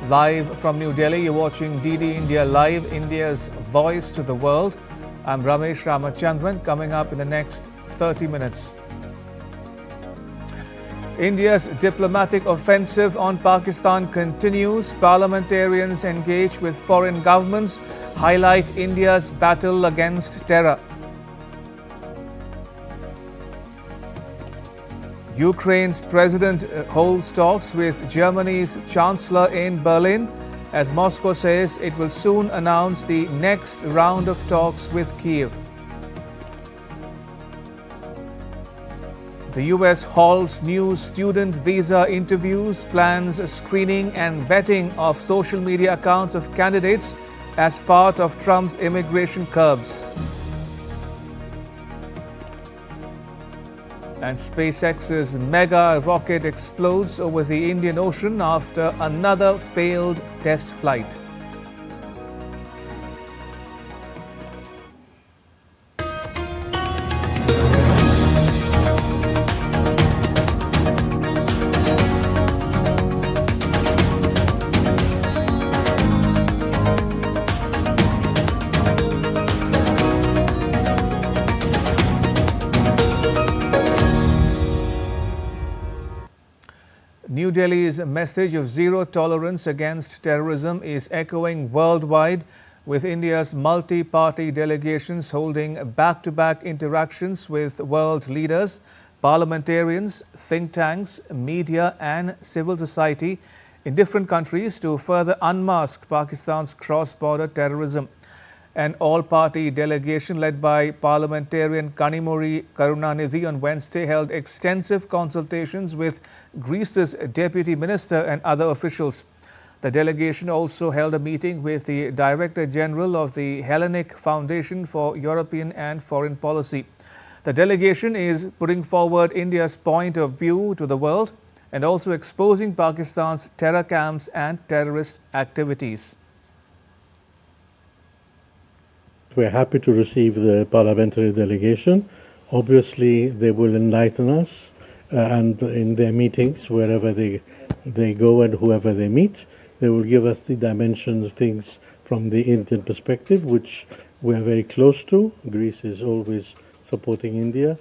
Live from New Delhi, you're watching DD India Live, India's voice to the world. I'm Ramesh Ramachandran. Coming up in the next 30 minutes. India's diplomatic offensive on Pakistan continues. Parliamentarians engage with foreign governments, highlight India's battle against terror. Ukraine's president holds talks with Germany's Chancellor in Berlin, as Moscow says it will soon announce the next round of talks with Kyiv. The US halts new student visa interviews, plans screening and vetting of social media accounts of candidates as part of Trump's immigration curbs. And SpaceX's mega rocket explodes over the Indian Ocean after another failed test flight. New Delhi's message of zero tolerance against terrorism is echoing worldwide, with India's multi-party delegations holding back-to-back interactions with world leaders, parliamentarians, think tanks, media and civil society in different countries to further unmask Pakistan's cross-border terrorism. An all-party delegation led by parliamentarian Kanimuri Karunanidhi on Wednesday held extensive consultations with Greece's deputy minister and other officials. The delegation also held a meeting with the Director General of the Hellenic Foundation for European and Foreign Policy. The delegation is putting forward India's point of view to the world and also exposing Pakistan's terror camps and terrorist activities. We're happy to receive the parliamentary delegation. Obviously, they will enlighten us and in their meetings, wherever they go and whoever they meet, they will give us the dimensions of things from the Indian perspective, which we're very close to. Greece is always supporting India.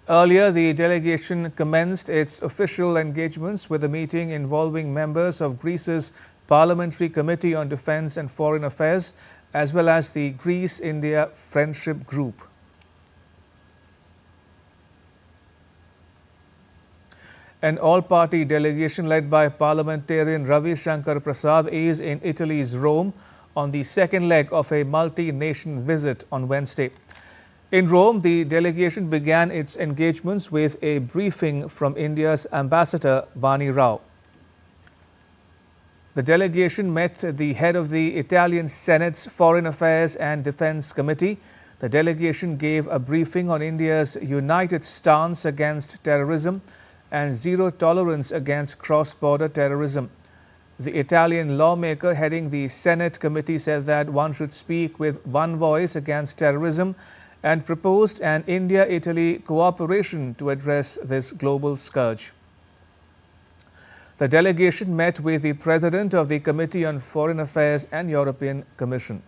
Earlier, the delegation commenced its official engagements with a meeting involving members of Greece's Parliamentary Committee on Defence and Foreign Affairs, as well as the Greece-India Friendship Group. An all-party delegation led by parliamentarian Ravi Shankar Prasad is in Italy's Rome on the second leg of a multi-nation visit on Wednesday. In Rome, the delegation began its engagements with a briefing from India's Ambassador Vani Rao. The delegation met the head of the Italian Senate's Foreign Affairs and Defence Committee. The delegation gave a briefing on India's united stance against terrorism and zero tolerance against cross-border terrorism. The Italian lawmaker heading the Senate committee said that one should speak with one voice against terrorism and proposed an India-Italy cooperation to address this global scourge. The delegation met with the President of the Committee on Foreign Affairs and European Commission.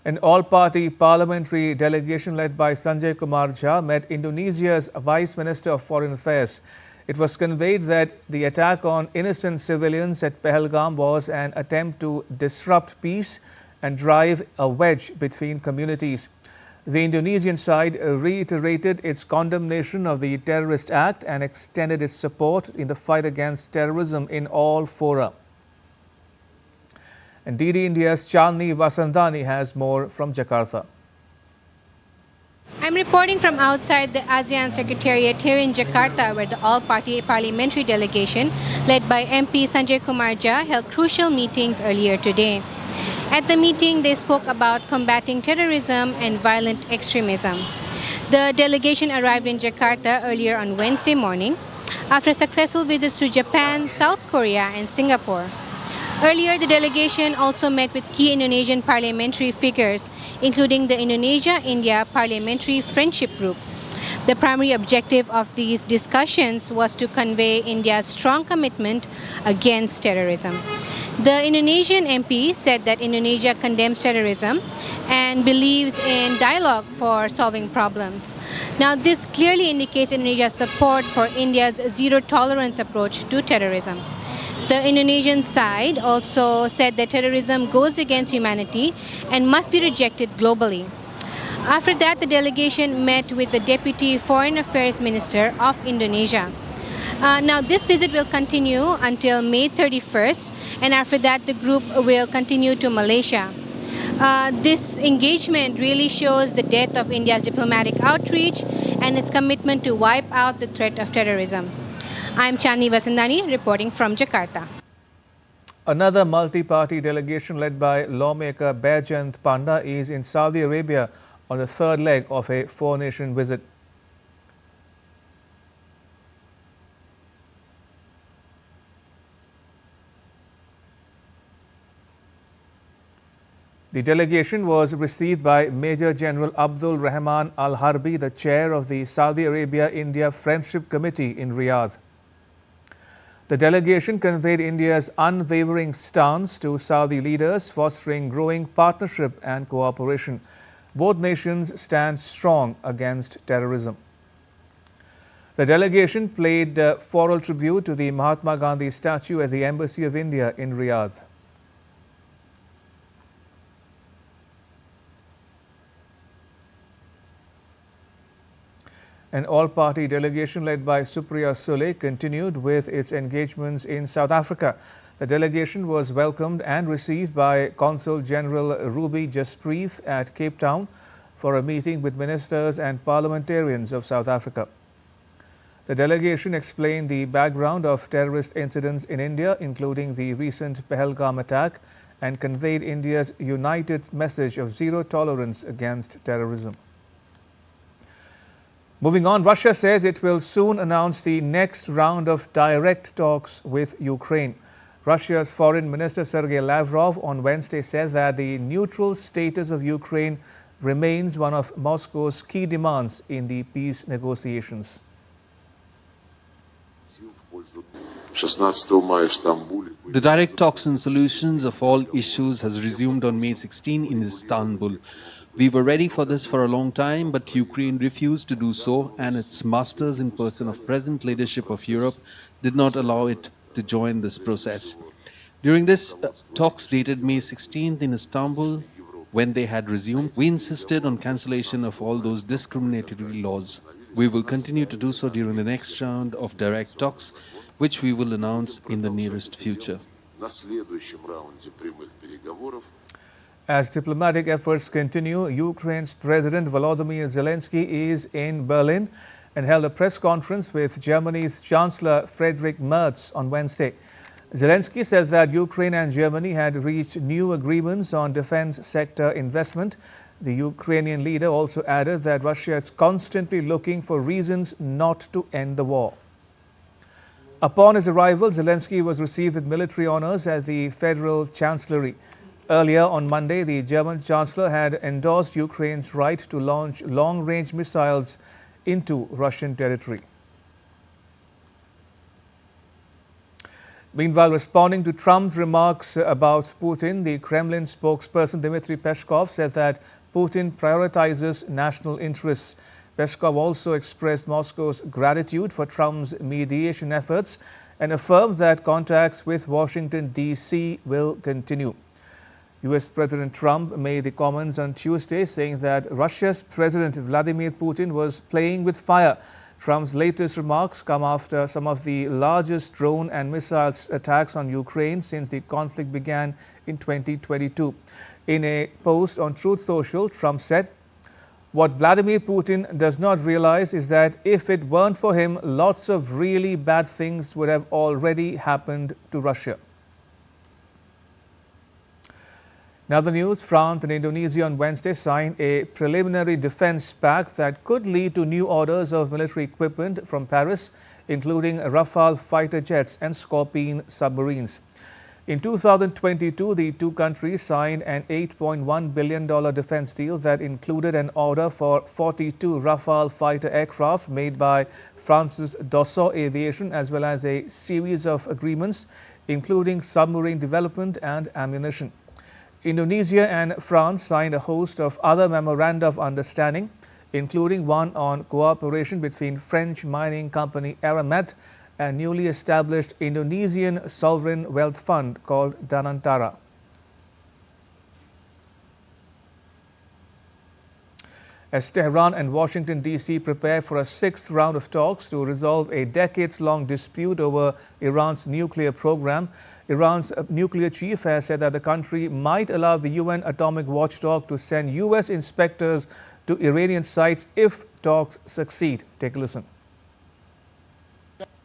An all-party parliamentary delegation led by Sanjay Kumar Jha met Indonesia's Vice Minister of Foreign Affairs. It was conveyed that the attack on innocent civilians at Pahalgam was an attempt to disrupt peace and drive a wedge between communities. The Indonesian side reiterated its condemnation of the terrorist act and extended its support in the fight against terrorism in all fora. And DD India's Chandni Vasandhani has more from Jakarta. I'm reporting from outside the ASEAN Secretariat here in Jakarta, where the all-party parliamentary delegation led by MP Sanjay Kumar Jha held crucial meetings earlier today. At the meeting, they spoke about combating terrorism and violent extremism. The delegation arrived in Jakarta earlier on Wednesday morning after successful visits to Japan, South Korea and Singapore. Earlier, the delegation also met with key Indonesian parliamentary figures, including the Indonesia-India Parliamentary Friendship Group. The primary objective of these discussions was to convey India's strong commitment against terrorism. The Indonesian MP said that Indonesia condemns terrorism and believes in dialogue for solving problems. Now, this clearly indicates Indonesia's support for India's zero-tolerance approach to terrorism. The Indonesian side also said that terrorism goes against humanity and must be rejected globally. After that, the delegation met with the Deputy Foreign Affairs Minister of Indonesia. Now, this visit will continue until May 31st, and after that, the group will continue to Malaysia. This engagement really shows the depth of India's diplomatic outreach and its commitment to wipe out the threat of terrorism. I'm Chandni Vasandani reporting from Jakarta. Another multi-party delegation led by lawmaker Baijent Panda is in Saudi Arabia on the third leg of a four-nation visit. The delegation was received by Major General Abdul Rahman Al Harbi, the chair of the Saudi Arabia-India Friendship Committee in Riyadh. The delegation conveyed India's unwavering stance to Saudi leaders, fostering growing partnership and cooperation. Both nations stand strong against terrorism. The delegation paid floral tribute to the Mahatma Gandhi statue at the Embassy of India in Riyadh. An all-party delegation led by Supriya Sule continued with its engagements in South Africa. The delegation was welcomed and received by Consul General Ruby Jaspreet at Cape Town for a meeting with ministers and parliamentarians of South Africa. The delegation explained the background of terrorist incidents in India, including the recent Pahalgam attack, and conveyed India's united message of zero tolerance against terrorism. Moving on, Russia says it will soon announce the next round of direct talks with Ukraine. Russia's Foreign Minister Sergei Lavrov on Wednesday said that the neutral status of Ukraine remains one of Moscow's key demands in the peace negotiations. The direct talks and solutions of all issues has resumed on May 16 in Istanbul. We were ready for this for a long time, but Ukraine refused to do so, and its masters in person of present leadership of Europe did not allow it to join this process. During this talks dated May 16th in Istanbul, when they had resumed, we insisted on cancellation of all those discriminatory laws. We will continue to do so during the next round of direct talks, which we will announce in the nearest future. As diplomatic efforts continue, Ukraine's President Volodymyr Zelenskyy is in Berlin and held a press conference with Germany's Chancellor Friedrich Merz on Wednesday. Zelenskyy said that Ukraine and Germany had reached new agreements on defense sector investment. The Ukrainian leader also added that Russia is constantly looking for reasons not to end the war. Upon his arrival, Zelenskyy was received with military honors at the Federal Chancellery. Earlier on Monday, the German Chancellor had endorsed Ukraine's right to launch long-range missiles into Russian territory. Meanwhile, responding to Trump's remarks about Putin, the Kremlin spokesperson Dmitry Peskov said that Putin prioritizes national interests. Peskov also expressed Moscow's gratitude for Trump's mediation efforts and affirmed that contacts with Washington, D.C. will continue. U.S. President Trump made the comments on Tuesday, saying that Russia's President Vladimir Putin was playing with fire. Trump's latest remarks come after some of the largest drone and missile attacks on Ukraine since the conflict began in 2022. In a post on Truth Social, Trump said, "What Vladimir Putin does not realize is that if it weren't for him, lots of really bad things would have already happened to Russia." Now the news, France and Indonesia on Wednesday signed a preliminary defense pact that could lead to new orders of military equipment from Paris, including Rafale fighter jets and Scorpene submarines. In 2022, the two countries signed an $8.1 billion defense deal that included an order for 42 Rafale fighter aircraft made by France's Dassault Aviation, as well as a series of agreements including submarine development and ammunition. Indonesia and France signed a host of other memoranda of understanding, including one on cooperation between French mining company Eramet and newly established Indonesian sovereign wealth fund called Danantara. As Tehran and Washington, D.C. prepare for a sixth round of talks to resolve a decades-long dispute over Iran's nuclear program, Iran's nuclear chief has said that the country might allow the UN atomic watchdog to send U.S. inspectors to Iranian sites if talks succeed. Take a listen.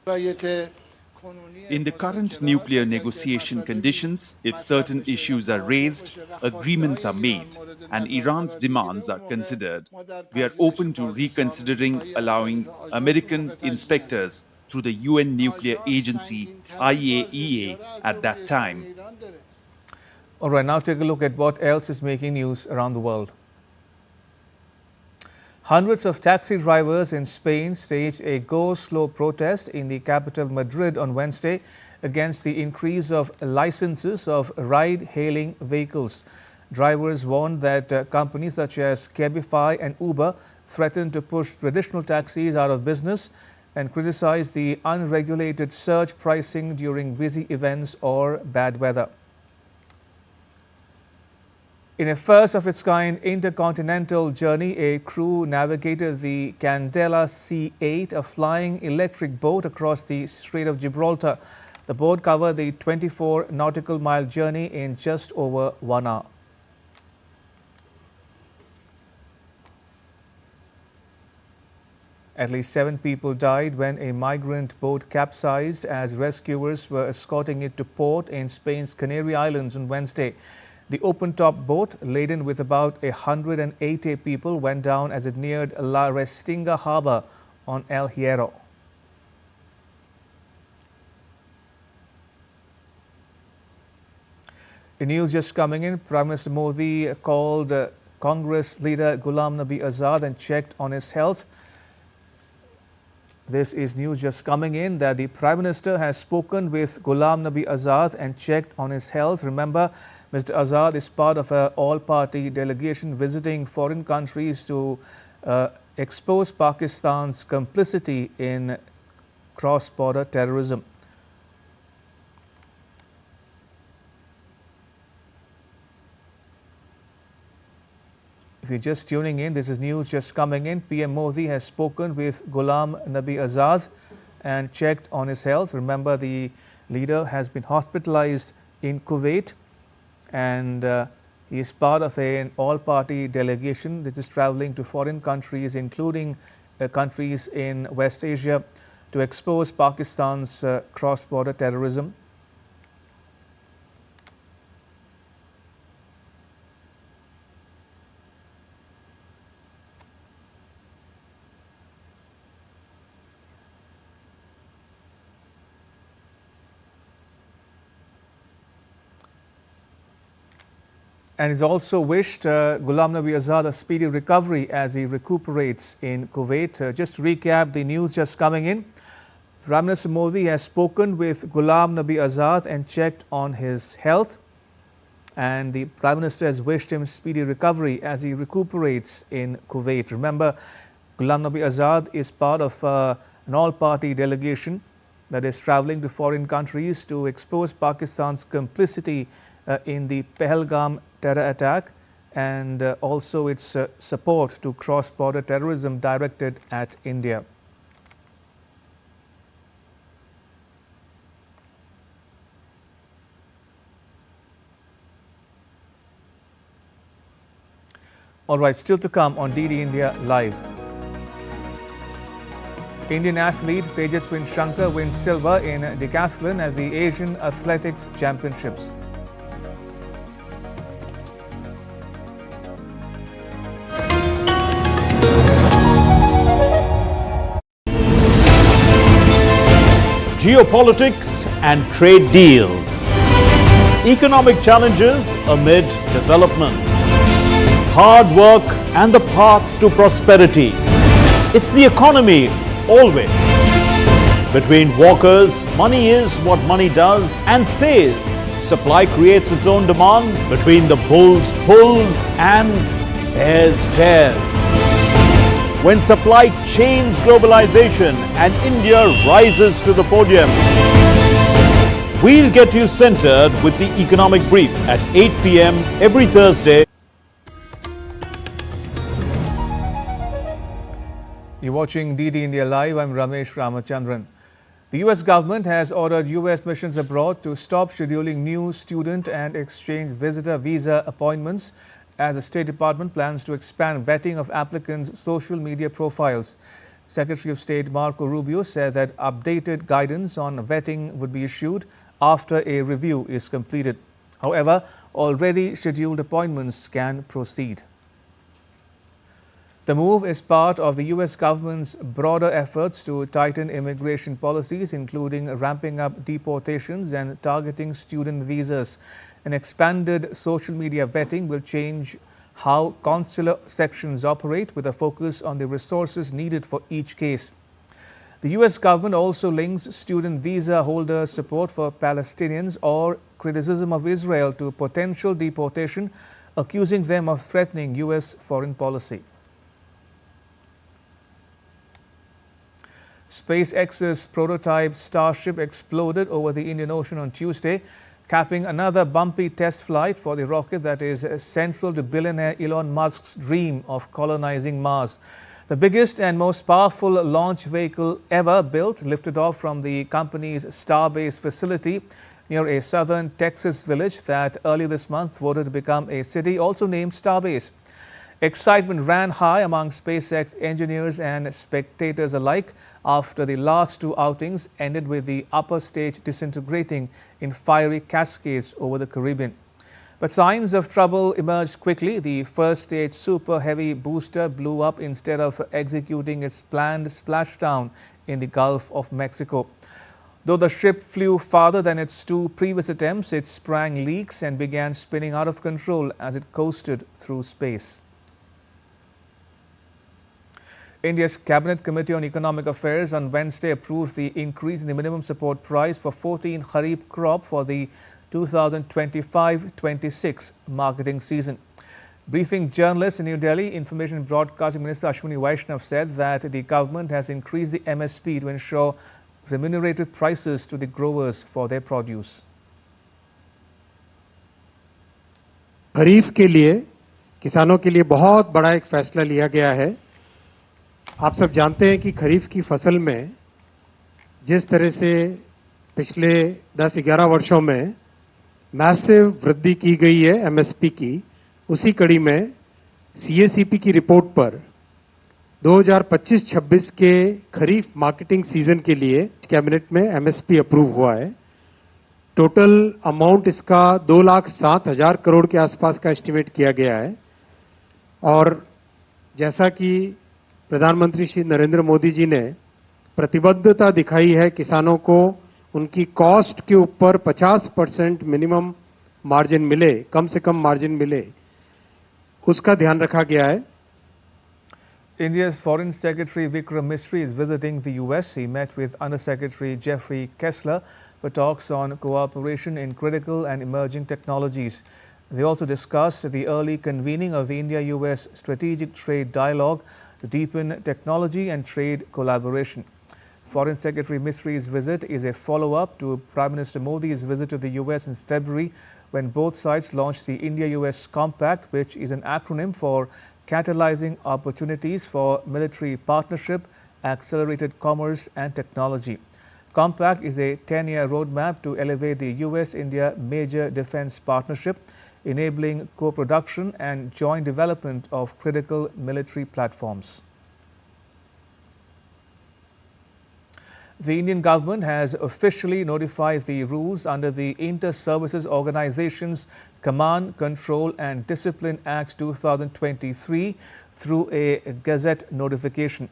In the current nuclear negotiation conditions, if certain issues are raised, agreements are made, and Iran's demands are considered, we are open to reconsidering allowing American inspectors through the UN nuclear agency, IAEA, at that time. All right, now take a look at what else is making news around the world. Hundreds of taxi drivers in Spain staged a go-slow protest in the capital Madrid on Wednesday against the increase of licenses of ride-hailing vehicles. Drivers warned that companies such as Cabify and Uber threaten to push traditional taxis out of business and criticized the unregulated surge pricing during busy events or bad weather. In a first-of-its-kind intercontinental journey, a crew navigated the Candela C8, a flying electric boat across the Strait of Gibraltar. The boat covered the 24 nautical mile journey in just over 1 hour. At least 7 people died when a migrant boat capsized as rescuers were escorting it to port in Spain's Canary Islands on Wednesday. The open-top boat, laden with about 180 people, went down as it neared La Restinga harbour on El Hierro. In news just coming in, Prime Minister Modi called Congress leader Ghulam Azad and checked on his health. This is news just coming in that the Prime Minister has spoken with Ghulam Azad and checked on his health. Remember, Mr. Azad is part of an all-party delegation visiting foreign countries to expose Pakistan's complicity in cross-border terrorism. If you're just tuning in, this is news just coming in. PM Modi has spoken with Ghulam Azad and checked on his health. Remember, the leader has been hospitalized in Kuwait, and he is part of an all-party delegation that is traveling to foreign countries, including countries in West Asia, to expose Pakistan's cross-border terrorism. And he's also wished Ghulam Azad a speedy recovery as he recuperates in Kuwait. Just to recap the news just coming in, Prime Minister Modi has spoken with Ghulam Azad and checked on his health. And the Prime Minister has wished him speedy recovery as he recuperates in Kuwait. Remember, Ghulam Azad is part of an all-party delegation that is traveling to foreign countries to expose Pakistan's complicity in the Pahalgam terror attack and also its support to cross-border terrorism directed at India. All right, still to come on DD India Live. Indian athlete Tejaswin Shankar wins silver in decathlon at the Asian Athletics Championships. Geopolitics and trade deals. Economic challenges amid development. Hard work and the path to prosperity. It's the economy always. Between walkers, money is what money does and says. Supply creates its own demand. Between the bulls pulls and bears tears. When supply chains globalization and India rises to the podium. We'll get you centered with the economic brief at 8 p.m. every Thursday. You're watching DD India Live. I'm Ramesh Ramachandran. The U.S. government has ordered U.S. missions abroad to stop scheduling new student and exchange visitor visa appointments as the State Department plans to expand vetting of applicants' social media profiles. Secretary of State Marco Rubio said that updated guidance on vetting would be issued after a review is completed. However, already scheduled appointments can proceed. The move is part of the U.S. government's broader efforts to tighten immigration policies, including ramping up deportations and targeting student visas. An expanded social media vetting will change how consular sections operate, with a focus on the resources needed for each case. The U.S. government also links student visa holder support for Palestinians or criticism of Israel to potential deportation, accusing them of threatening U.S. foreign policy. SpaceX's prototype Starship exploded over the Indian Ocean on Tuesday, capping another bumpy test flight for the rocket that is central to billionaire Elon Musk's dream of colonizing Mars. The biggest and most powerful launch vehicle ever built lifted off from the company's Starbase facility near a southern Texas village that early this month voted to become a city also named Starbase. Excitement ran high among SpaceX engineers and spectators alike after the last two outings ended with the upper stage disintegrating in fiery cascades over the Caribbean. But signs of trouble emerged quickly. The first stage Super Heavy booster blew up instead of executing its planned splashdown in the Gulf of Mexico. Though the ship flew farther than its two previous attempts, it sprang leaks and began spinning out of control as it coasted through space. India's Cabinet Committee on Economic Affairs on Wednesday approved the increase in the minimum support price for 14 Kharif crop for the 2025-26 marketing season. Briefing journalists in New Delhi, Information and Broadcasting Minister Ashwini Vaishnav said that the government has increased the MSP to ensure remunerative prices to the growers for their produce. खरीफ के लिए किसानों के लिए बहुत बड़ा एक फैसला लिया गया है। आप सब जानते हैं कि खरीफ की फसल में जिस तरह से पिछले 10-11 वर्षों में मैसिव वृद्धि की गई है एमएसपी की, उसी कड़ी में सीएसीपी की रिपोर्ट पर 2025-26 के खरीफ मार्केटिंग सीजन के लिए कैबिनेट में एमएसपी अप्रूव हुआ है। टोटल अमाउंट इसका 2,07,000 करोड़ के आसपास का एस्टिमेट किया गया है और जैसा कि प्रधानमंत्री श्री नरेंद्र मोदी जी ने प्रतिबद्धता दिखाई है किसानों को उनकी कॉस्ट के ऊपर 50% मिनिमम मार्जिन मिले, कम से कम मार्जिन मिले, उसका ध्यान रखा गया है। India's Foreign Secretary Vikram Misri is visiting the US. He met with Under Secretary Jeffrey Kessler for talks on cooperation in critical and emerging technologies. They also discussed the early convening of the India-US Strategic Trade Dialogue to deepen technology and trade collaboration. Foreign Secretary Misri's visit is a follow-up to Prime Minister Modi's visit to the US in February, when both sides launched the India-US Compact, which is an acronym for Catalyzing Opportunities for Military Partnership, Accelerated Commerce and Technology. Compact is a 10-year roadmap to elevate the US-India major defense partnership, enabling co-production and joint development of critical military platforms. The Indian government has officially notified the rules under the Inter-Services Organizations Command, Control and Discipline Act 2023 through a Gazette notification.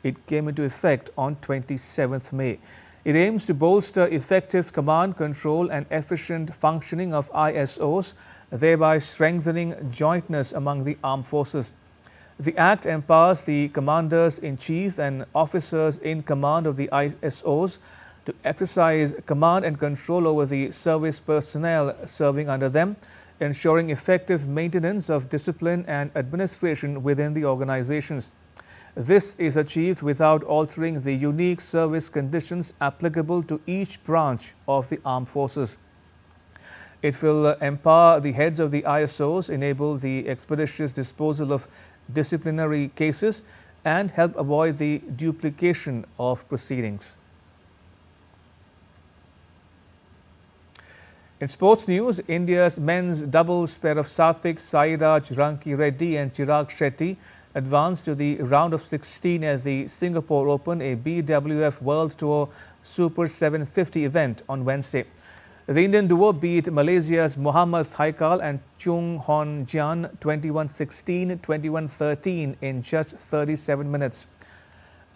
It came into effect on 27th May. It aims to bolster effective command, control and efficient functioning of ISOs, thereby strengthening jointness among the armed forces. The Act empowers the commanders-in-chief and officers in command of the ISOs to exercise command and control over the service personnel serving under them, ensuring effective maintenance of discipline and administration within the organizations. This is achieved without altering the unique service conditions applicable to each branch of the armed forces. It will empower the heads of the ISOs, enable the expeditious disposal of disciplinary cases, and help avoid the duplication of proceedings. In sports news, India's men's doubles pair of Satvik Sairaj Ranki Reddy and Chirag Shetty advanced to the round of 16 at the Singapore Open, a BWF World Tour Super 750 event on Wednesday. The Indian duo beat Malaysia's Muhammad Thaikal and Chung Hon Jian 21-16, 21-13 in just 37 minutes.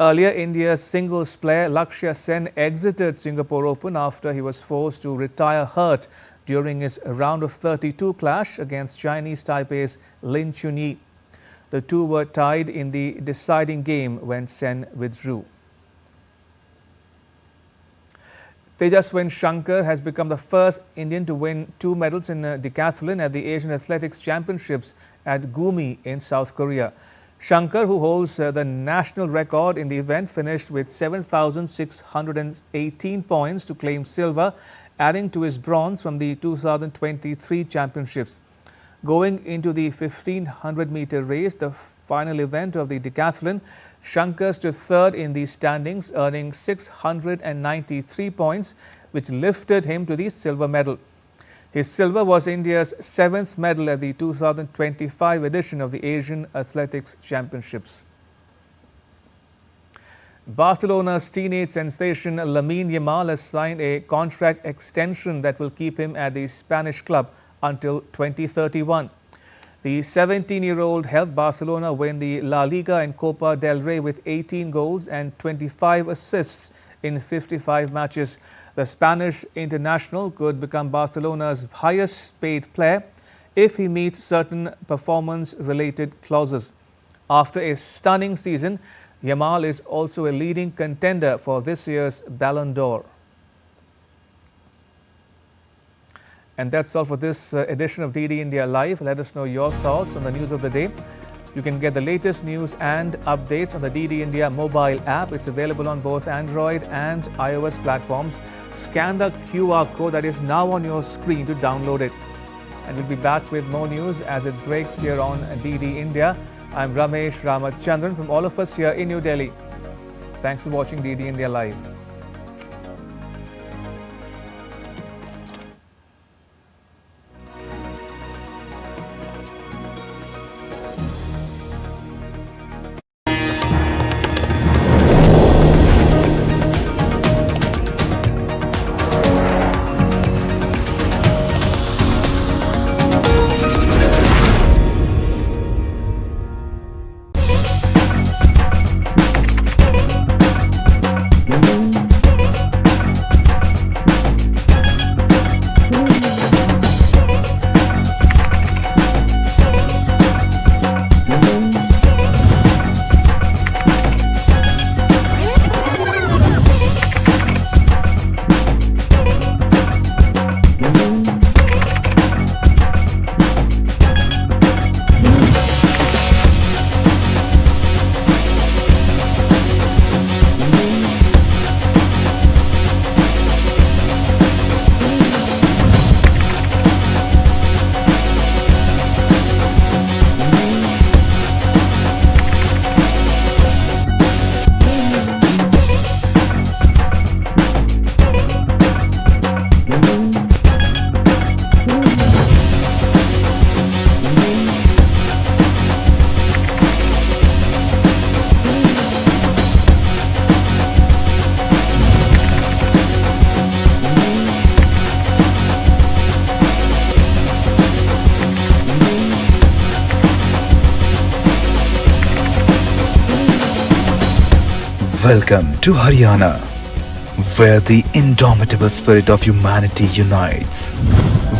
Earlier, India's singles player Lakshya Sen exited Singapore Open after he was forced to retire hurt during his round of 32 clash against Chinese Taipei's Lin Chunyi. The two were tied in the deciding game when Sen withdrew. Tejaswin Shankar has become the first Indian to win 2 medals in decathlon at the Asian Athletics Championships at Gumi in South Korea. Shankar, who holds the national record in the event, finished with 7,618 points to claim silver, adding to his bronze from the 2023 championships. Going into the 1500-meter race, the final event of the decathlon, Shankar stood third in the standings, earning 693 points, which lifted him to the silver medal. His silver was India's 7th medal at the 2025 edition of the Asian Athletics Championships. Barcelona's teenage sensation Lamine Yamal has signed a contract extension that will keep him at the Spanish club until 2031. The 17-year-old helped Barcelona win the La Liga and Copa del Rey with 18 goals and 25 assists in 55 matches. The Spanish international could become Barcelona's highest paid player if he meets certain performance-related clauses. After a stunning season, Yamal is also a leading contender for this year's Ballon d'Or. And that's all for this edition of DD India Live. Let us know your thoughts on the news of the day. You can get the latest news and updates on the DD India mobile app. It's available on both Android and iOS platforms. Scan the QR code that is now on your screen to download it. And we'll be back with more news as it breaks here on DD India. I'm Ramesh Ramachandran from all of us here in New Delhi. Thanks for watching DD India Live. Welcome to Haryana, where the indomitable spirit of humanity unites.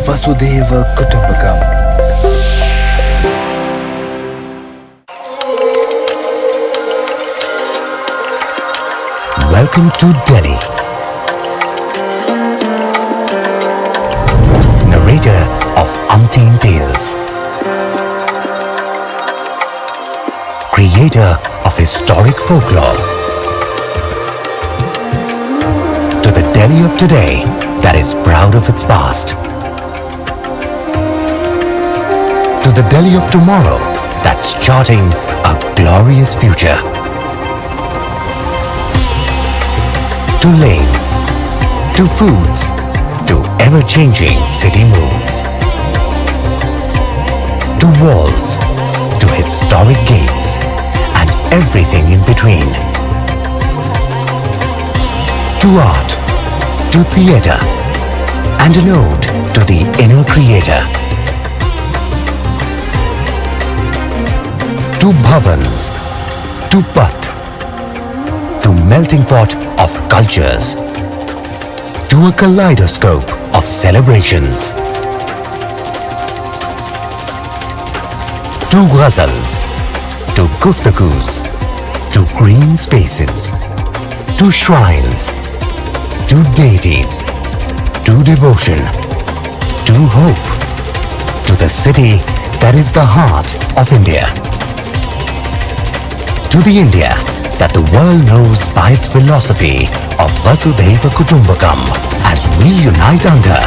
Vasudhaiva Kutumbakam. Welcome to Delhi. Narrator of umpteen tales. Creator of historic folklore. To the Delhi of today that is proud of its past. To the Delhi of tomorrow that's charting a glorious future. To lanes, to foods, to ever-changing city moods. To walls, to historic gates, and everything in between. To art, to theatre, and an ode to the inner creator. To bhavans, to path, to melting pot of cultures, to a kaleidoscope of celebrations. To ghazals, to guftagus, to green spaces, to shrines, to deities, to devotion, to hope, to the city that is the heart of India. To the India that the world knows by its philosophy of Vasudhaiva Kutumbakam, as we unite under